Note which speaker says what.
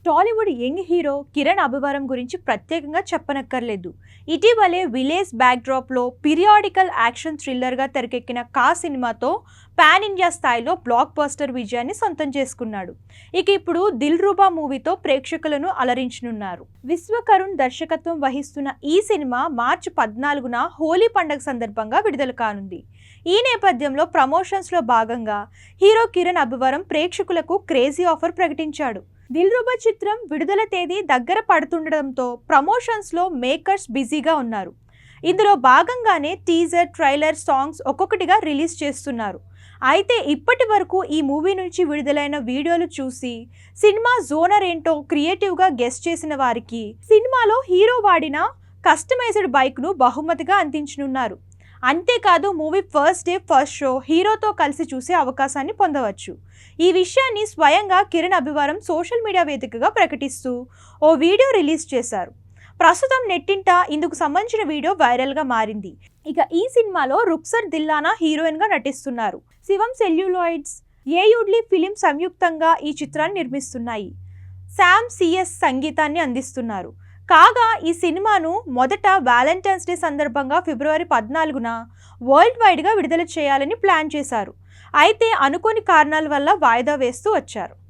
Speaker 1: Tollywood young hero Kiran అభివరం గురించి ప్రత్యేకంగా చెప్పనక్కర్లేదు. ఇటీవలే విలేజ్ బ్యాక్డ్రాప్లో పీరియాడికల్ యాక్షన్ థ్రిల్లర్గా తెరకెక్కిన కా సినిమాతో పాన్ ఇండియా స్థాయిలో బ్లాక్ బస్టర్ విజయాన్ని సొంతం చేసుకున్నాడు. ఇక ఇప్పుడు దిల్ రూబా మూవీతో ప్రేక్షకులను అలరించనున్నారు. విశ్వకరుణ్ దర్శకత్వం వహిస్తున్న ఈ సినిమా మార్చి 14న హోలీ పండుగ సందర్భంగా విడుదల కానుంది. ఈ నేపథ్యంలో ప్రమోషన్స్లో భాగంగా హీరో కిరణ్ అభివరం ప్రేక్షకులకు క్రేజీ ఆఫర్ ప్రకటించాడు. దిల్ రూబా చిత్రం విడుదల తేదీ దగ్గర పడుతుండటంతో ప్రమోషన్స్లో మేకర్స్ బిజీగా ఉన్నారు. ఇందులో భాగంగానే టీజర్, ట్రైలర్, సాంగ్స్ ఒక్కొక్కటిగా రిలీజ్ చేస్తున్నారు. అయితే ఇప్పటి వరకు ఈ మూవీ నుంచి విడుదలైన వీడియోలు చూసి సినిమా జోనర్ ఏంటో క్రియేటివ్గా గెస్ చేసిన వారికి సినిమాలో హీరో వాడిన కస్టమైజ్డ్ బైక్ను బహుమతిగా అందించనున్నారు. అంతేకాదు movie first day first show హీరోతో కలిసి చూసే అవకాశాన్ని పొందవచ్చు. ఈ విషయాన్ని స్వయంగా కిరణ్ అభివరం సోషల్ మీడియా వేదికగా ప్రకటిస్తూ ఓ వీడియో రిలీజ్ చేశారు. ప్రస్తుతం నెట్టింట ఇందుకు సంబంధించిన వీడియో వైరల్గా మారింది. ఇక ఈ సినిమాలో రుక్సర్ దిల్లానా హీరోయిన్గా నటిస్తున్నారు. శివం సెల్యులాయిడ్స్, ఏయుడ్లీ ఫిలిం సంయుక్తంగా ఈ చిత్రాన్ని నిర్మిస్తున్నాయి. శామ్ సిఎస్ సంగీతాన్ని అందిస్తున్నారు. కాగా ఈ సినిమాను మొదట వ్యాలంటైన్స్ డే సందర్భంగా ఫిబ్రవరి 14న వరల్డ్ వైడ్గా విడుదల చేయాలని ప్లాన్ చేశారు. అయితే అనుకోని కారణాల వల్ల వాయిదా వేస్తూ వచ్చారు.